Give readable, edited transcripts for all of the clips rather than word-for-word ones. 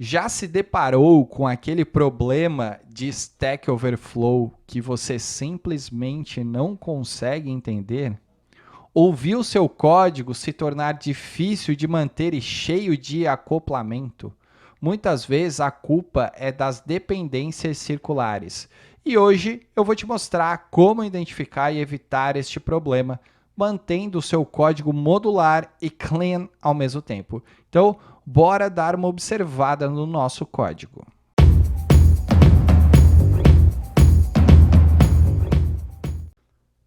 Já se deparou com aquele problema de Stack Overflow que você simplesmente não consegue entender? Ou viu seu código se tornar difícil de manter e cheio de acoplamento? Muitas vezes a culpa é das dependências circulares. E hoje eu vou te mostrar como identificar e evitar este problema, mantendo o seu código modular e clean ao mesmo tempo. Então, bora dar uma observada no nosso código.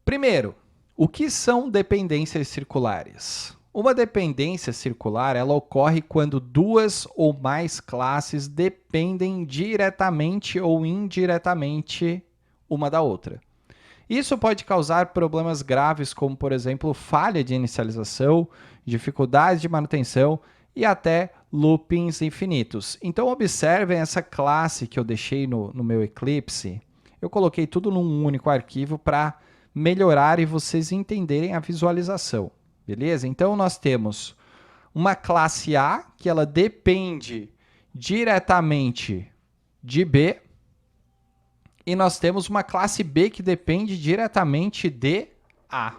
Primeiro, o que são dependências circulares? Uma dependência circular ela ocorre quando duas ou mais classes dependem diretamente ou indiretamente uma da outra. Isso pode causar problemas graves como, por exemplo, falha de inicialização, dificuldades de manutenção e até loopings infinitos. Então, observem essa classe que eu deixei no meu Eclipse. Eu coloquei tudo num único arquivo para melhorar e vocês entenderem a visualização, beleza? Então, nós temos uma classe A, que ela depende diretamente de B, e nós temos uma classe B que depende diretamente de A.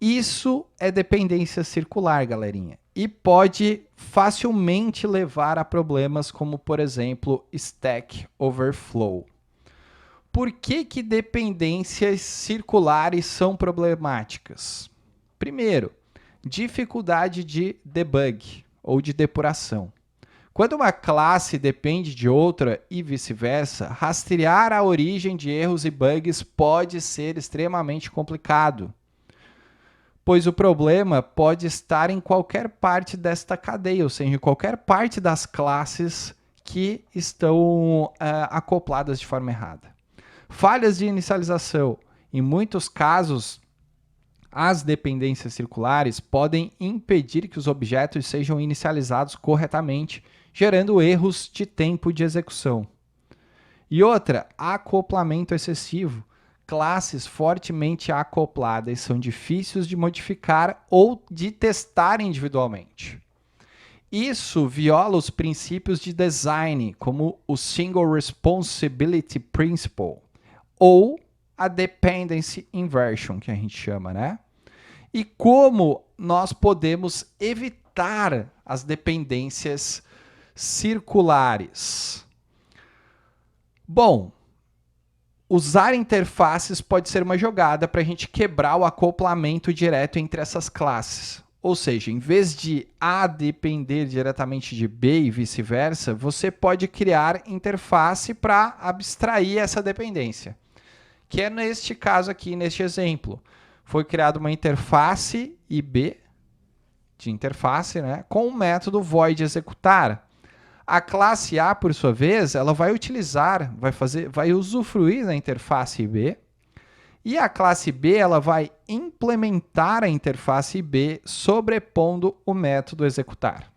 Isso é dependência circular, galerinha, e pode facilmente levar a problemas como, por exemplo, Stack Overflow. Por que dependências circulares são problemáticas? Primeiro, dificuldade de debug ou de depuração. Quando uma classe depende de outra e vice-versa, rastrear a origem de erros e bugs pode ser extremamente complicado, pois o problema pode estar em qualquer parte desta cadeia, ou seja, em qualquer parte das classes que estão acopladas de forma errada. Falhas de inicialização. Em muitos casos, as dependências circulares podem impedir que os objetos sejam inicializados corretamente, gerando erros de tempo de execução. E outra, acoplamento excessivo. Classes fortemente acopladas são difíceis de modificar ou de testar individualmente. Isso viola os princípios de design, como o Single Responsibility Principle, ou a Dependency Inversion, que a gente chama, né? E como nós podemos evitar as dependências circulares? Bom, usar interfaces pode ser uma jogada para a gente quebrar o acoplamento direto entre essas classes. Ou seja, em vez de A depender diretamente de B e vice-versa, você pode criar interface para abstrair essa dependência. Que é neste caso aqui, neste exemplo. Foi criada uma interface IB de interface, né, com o método void executar. A classe A, por sua vez, ela vai utilizar, vai usufruir da interface IB, e a classe B ela vai implementar a interface IB sobrepondo o método executar.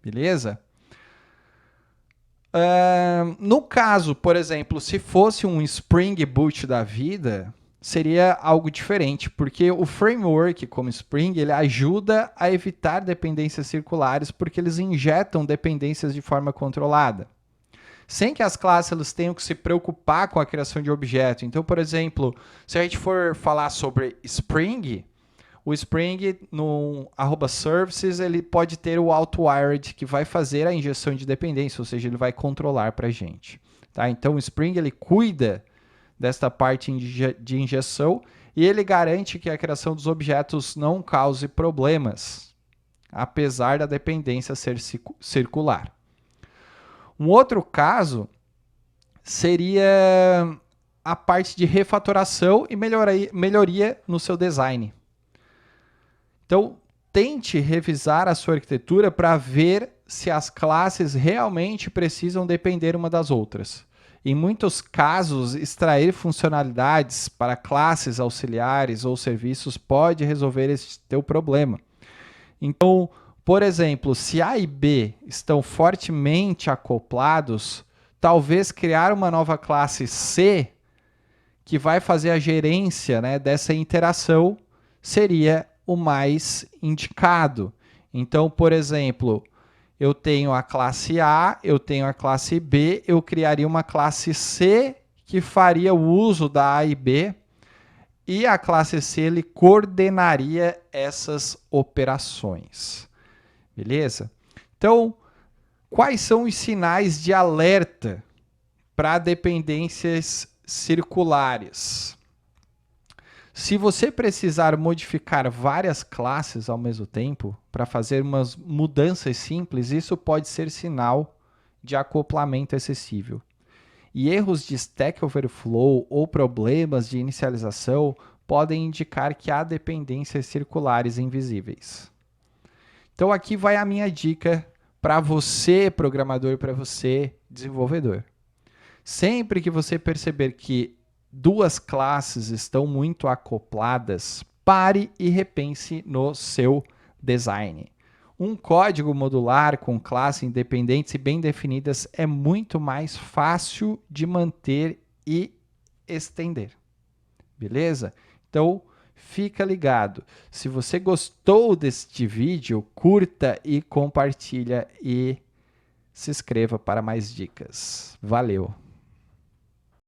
Beleza? No caso, por exemplo, se fosse um Spring Boot da vida, seria algo diferente, porque o framework como Spring ele ajuda a evitar dependências circulares, porque eles injetam dependências de forma controlada, sem que as classes elas tenham que se preocupar com a criação de objeto. Então, por exemplo, se a gente for falar sobre Spring, o Spring no @services ele pode ter o auto-wired que vai fazer a injeção de dependência, ou seja, ele vai controlar para a gente. Tá? Então, o Spring ele cuida desta parte de injeção e ele garante que a criação dos objetos não cause problemas, apesar da dependência ser circular. Um outro caso seria a parte de refatoração e melhoria no seu design. Então, tente revisar a sua arquitetura para ver se as classes realmente precisam depender uma das outras. Em muitos casos, extrair funcionalidades para classes auxiliares ou serviços pode resolver esse teu problema. Então, por exemplo, se A e B estão fortemente acoplados, talvez criar uma nova classe C que vai fazer a gerência, né, dessa interação seria o mais indicado. Então, por exemplo, eu tenho a classe A, eu tenho a classe B, eu criaria uma classe C que faria o uso da A e B, e a classe C ele coordenaria essas operações. Beleza? Então, quais são os sinais de alerta para dependências circulares? Se você precisar modificar várias classes ao mesmo tempo para fazer umas mudanças simples, isso pode ser sinal de acoplamento excessivo. E erros de Stack Overflow ou problemas de inicialização podem indicar que há dependências circulares invisíveis. Então aqui vai a minha dica para você, programador, para você, desenvolvedor. Sempre que você perceber que duas classes estão muito acopladas, pare e repense no seu design. Um código modular com classes independentes e bem definidas é muito mais fácil de manter e estender. Beleza? Então, fica ligado. Se você gostou deste vídeo, curta e compartilha e se inscreva para mais dicas. Valeu!